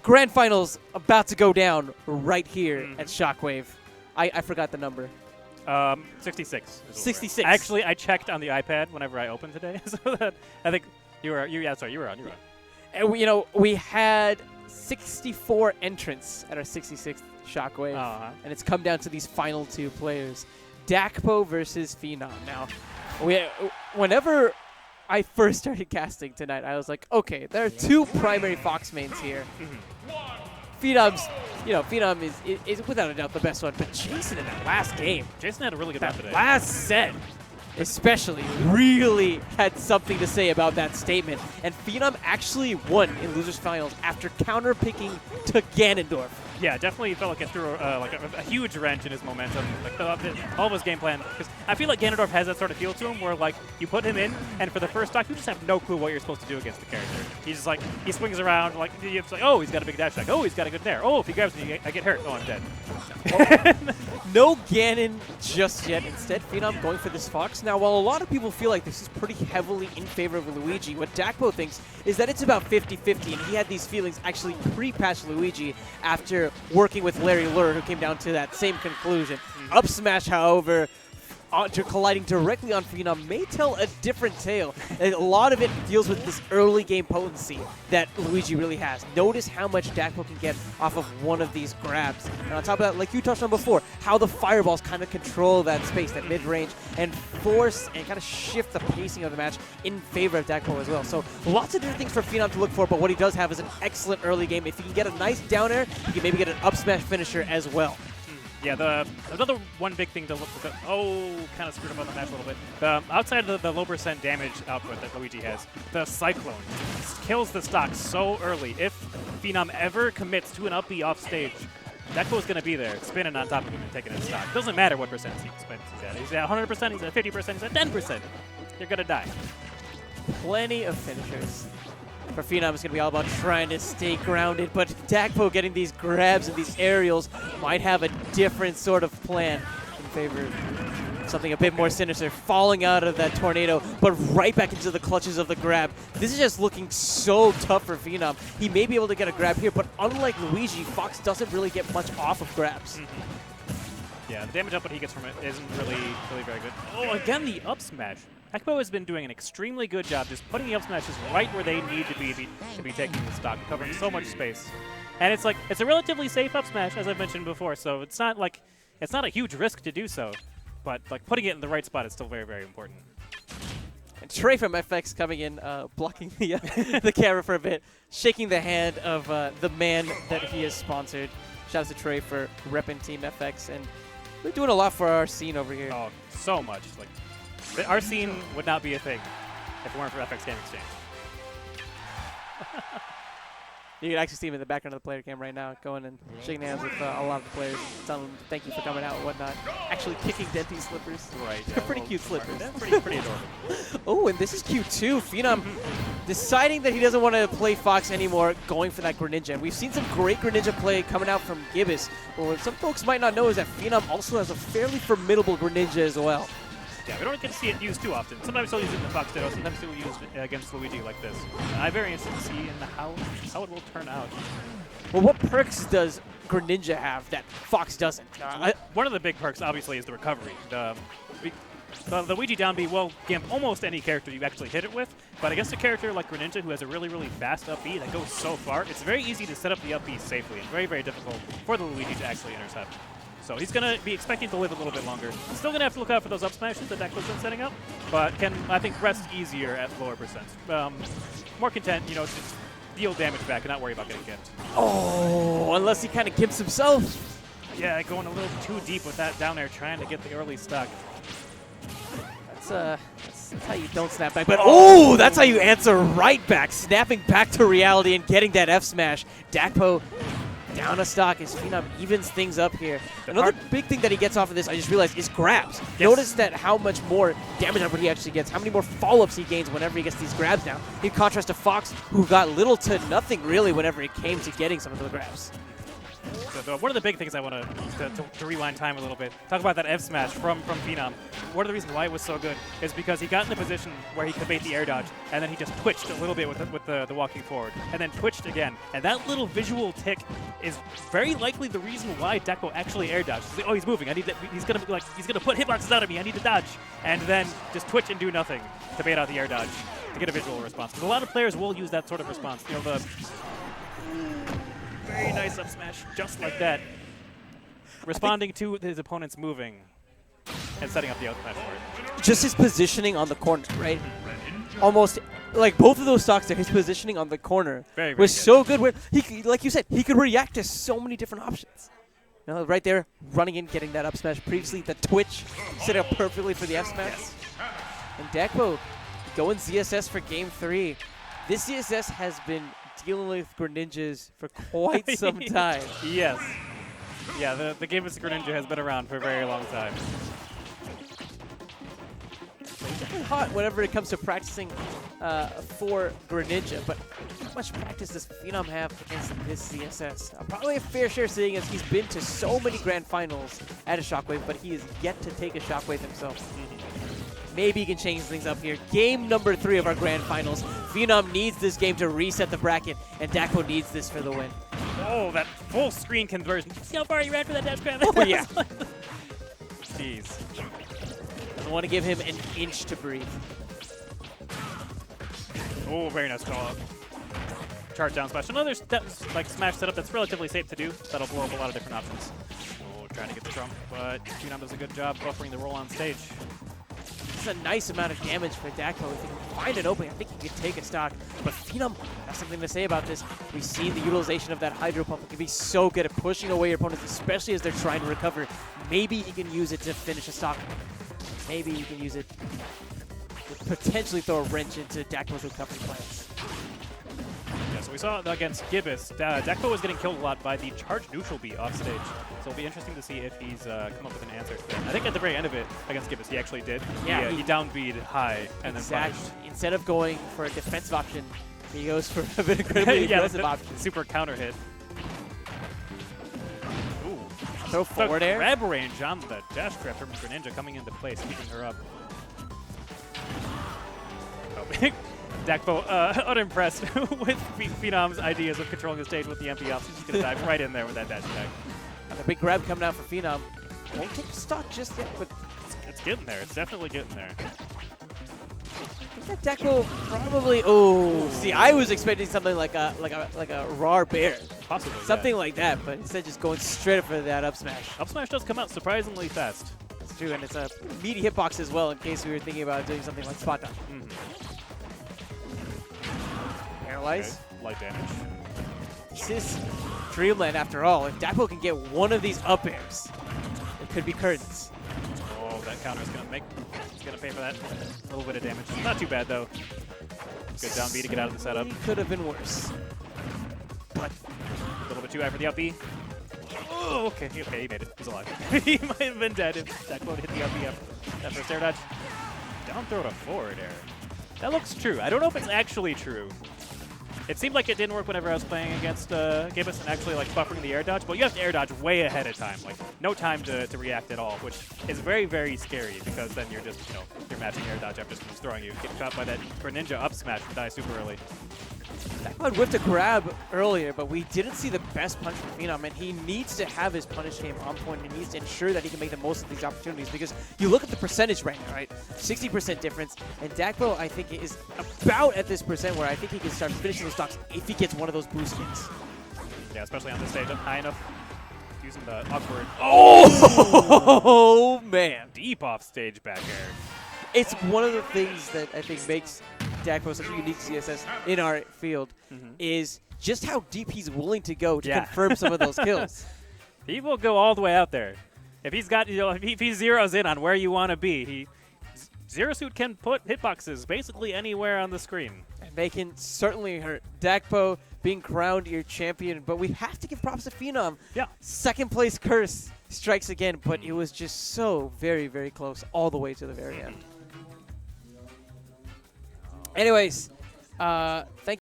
grand finals about to go down right here at Shockwave. I forgot the number. 66. 66. Actually, I checked on the iPad whenever I opened today, so that I think you were on. And we had 64 entrants at our 66th Shockwave, and it's come down to these final two players, Dakpo versus Phenom. Now, whenever I first started casting tonight, I was like, okay, there are two primary Fox mains here. Phenom is without a doubt the best one, but Jason in that last game, Jason had a really good match today. last set especially really had something to say about that statement. And Phenom actually won in losers finals after counter-picking to Ganondorf. Yeah, definitely felt like it threw a huge wrench in his momentum, like all of his game plan. Because I feel like Ganondorf has that sort of feel to him, where like you put him in, and for the first stock, you just have no clue what you're supposed to do against the character. He's just like he swings around, like it's like, oh, he's got a big dash attack. Oh, he's got a good nair. Oh, if he grabs me, I get hurt. Oh, I'm dead. No Ganon just yet. Instead, Phenom going for this Fox. Now, while a lot of people feel like this is pretty heavily in favor of Luigi, what Dakpo thinks is that it's about 50-50, and he had these feelings actually pre-patch Luigi after working with Larry Lure, who came down to that same conclusion. Up smash, however, colliding directly on Phenom may tell a different tale. And a lot of it deals with this early game potency that Luigi really has. Notice how much Dakpo can get off of one of these grabs. And on top of that, like you touched on before, how the fireballs kind of control that space, that mid-range, and force and kind of shift the pacing of the match in favor of Dakpo as well. So lots of different things for Phenom to look for, but what he does have is an excellent early game. If he can get a nice down air, he can maybe get an up smash finisher as well. Yeah, another one big thing to look at. Oh, kind of screwed up on the match a little bit. Outside of the low percent damage output that Luigi has, the Cyclone kills the stock so early. If Phenom ever commits to an up B off stage, Dakpo's going to be there, spinning on top of him and taking his stock. Doesn't matter what percent he's at. He's at 100%, he's at 50%, he's at 10%. You're going to die. Plenty of finishers. For Phenom, it's going to be all about trying to stay grounded, but Dakpo getting these grabs and these aerials might have a different sort of plan in favor of something a bit more sinister, falling out of that tornado, but right back into the clutches of the grab. This is just looking so tough for Phenom. He may be able to get a grab here, but unlike Luigi, Fox doesn't really get much off of grabs. Yeah, the damage output he gets from it isn't really very good. Oh, again, the up smash. Dakpo has been doing an extremely good job just putting the up smashes right where they need to be taking the stock, covering so much space. And it's a relatively safe up smash, as I've mentioned before, so it's not a huge risk to do so, but like putting it in the right spot is still very, very important. And Trey from FX coming in, blocking the the camera for a bit, shaking the hand of the man that he has sponsored. Shout out to Trey for repping Team FX, and we're doing a lot for our scene over here. Oh, so much. Like, our scene would not be a thing if it weren't for FX Game Exchange. You can actually see him in the background of the player cam right now, going and shaking hands with a lot of the players, telling them thank you for coming out and whatnot. Actually kicking Denty's slippers. Right. They're pretty cute slippers. They're pretty adorable. Oh, and this is cute too. Phenom deciding that he doesn't want to play Fox anymore, going for that Greninja. And we've seen some great Greninja play coming out from Gibbous. But what some folks might not know is that Phenom also has a fairly formidable Greninja as well. Yeah, we don't get to see it used too often. Sometimes he'll use it in the Fox Ditto, sometimes he'll use it against Luigi like this. I'm very interested to see how it will turn out. Well, what perks does Greninja have that Fox doesn't? One of the big perks, obviously, is the recovery. The Luigi down B will gimp almost any character you actually hit it with, but against a character like Greninja who has a really, really fast up B that goes so far, it's very easy to set up the up B safely and very, very difficult for the Luigi to actually intercept. So he's going to be expecting to live a little bit longer. Still going to have to look out for those up smashes that Dakpo's been setting up, but can, I think, rest easier at lower percents. More content, to just deal damage back and not worry about getting gimped. Oh, unless he kind of gimps himself. Yeah, going a little too deep with that down there, trying to get the early stock. That's how you don't snap back. But oh, that's how you answer right back, snapping back to reality and getting that F smash. Dakpo down a stock as Phenom evens things up here. Another big thing that he gets off of this, I just realized, is grabs. Yes. Notice that how much more damage output he actually gets, how many more follow-ups he gains whenever he gets these grabs down. In contrast to Fox, who got little to nothing really whenever it came to getting some of the grabs. One of the big things I want to rewind time a little bit, talk about that F smash from Phenom. One of the reasons why it was so good is because he got in a position where he could bait the air dodge, and then he just twitched a little bit with the walking forward, and then twitched again. And that little visual tick is very likely the reason why Dakpo actually air dodged. He's like, oh, he's moving. He's gonna put hitboxes out of me. I need to dodge, and then just twitch and do nothing to bait out the air dodge to get a visual response. Because a lot of players will use that sort of response. You know, the very nice up smash, just like that. Responding to his opponent's moving and setting up the out smash for it. Just his positioning on the corner, right? Almost like both of those stocks there, his positioning on the corner Very was good. so good. Where he, like you said, he could react to so many different options. You know, right there, running in, getting that up smash. Previously, the twitch set up perfectly for the F smash. Yes. And Dakpo going ZSS for game 3. This ZSS has been dealing with Greninjas for quite some time. Yes. Yeah, the game of Greninja has been around for a very long time. He's definitely hot whenever it comes to practicing for Greninja, but how much practice does Phenom have against this CSS? Probably a fair share, seeing as he's been to so many grand finals at a Shockwave, but he is yet to take a Shockwave himself. Maybe he can change things up here. Game number 3 of our grand finals. Phenom needs this game to reset the bracket, and Dakpo needs this for the win. Oh, that full screen conversion. See how far you ran for that dash grab? Oh, yeah. Jeez. Doesn't want to give him an inch to breathe. Oh, very nice call. Charge down smash. Another like smash setup that's relatively safe to do. That'll blow up a lot of different options. Oh, trying to get the trump, but Phenom does a good job buffering the roll on stage. This is a nice amount of damage for Dakpo. If he can find an opening, I think he could take a stock. But Phenom has something to say about this. We see the utilization of that Hydro Pump. It can be so good at pushing away your opponents, especially as they're trying to recover. Maybe he can use it to finish a stock. Maybe he can use it to potentially throw a wrench into Dakpo's recovery plans. Yeah, so we saw against Gibbous, Dakpo was getting killed a lot by the charge neutral beat off stage. So it'll be interesting to see if he's come up with an answer to that. I think at the very end of it against Gibbous, he actually did. Yeah, he down beat high and then punished. Instead of going for a defensive option, he goes for a bit incredibly aggressive option. Super counter hit. Ooh. Throw forward air. Grab range on the dash grab from Greninja coming into place, keeping her up. Oh, Dakpo unimpressed with Phenom's ideas of controlling the stage with the MP up. He's just going to dive right in there with that dash attack. And a big grab coming out for Phenom. Won't take the stock just yet, but It's getting there. It's definitely getting there. I think that Dakpo probably. Oh, see, I was expecting something like a raw bear, Possibly. something like that, but instead just going straight up for that up smash. Up smash does come out surprisingly fast. It's true, and it's a meaty hitbox as well. In case we were thinking about doing something like spot dodge. Paralyze. Okay. Light damage. This is Dreamland after all. If Dakpo can get one of these up airs, it could be curtains. Oh, that counter is gonna pay for that. A little bit of damage. Not too bad though. Good down B to get out of the setup. Could have been worse. But A little bit too high for the up B. Oh, okay, he made it. He's alive. He might have been dead if Dakpo hit the up B up. That first air dodge. Down throw to forward air. That looks true. I don't know if it's actually true. It seemed like it didn't work whenever I was playing against Gibbous and actually like buffering the air dodge, but you have to air dodge way ahead of time, like no time to react at all, which is very, very scary because then you're just, you're matching air dodge after someone's throwing you. Get caught by that Greninja up smash and die super early. Dakpo whipped a grab earlier, but we didn't see the best punch from Phenom, and he needs to have his punish game on point and needs to ensure that he can make the most of these opportunities because you look at the percentage right now, right? 60% difference, and Dakpo, I think, is about at this percent where I think he can start finishing those stocks if he gets one of those boost hits. Yeah, especially on this stage, up high enough. Using the awkward. Oh, man. Deep off stage back air. It's one of the things that I think makes Dakpo such a unique CSS in our field is just how deep he's willing to go to confirm some of those kills. He will go all the way out there. If he's got, if he zeroes in on where you want to be, Zero Suit can put hitboxes basically anywhere on the screen. And they can certainly hurt. Dakpo being crowned your champion, but we have to give props to Phenom. Yeah. Second place curse strikes again, but it was just so very, very close all the way to the very end. Anyways, thank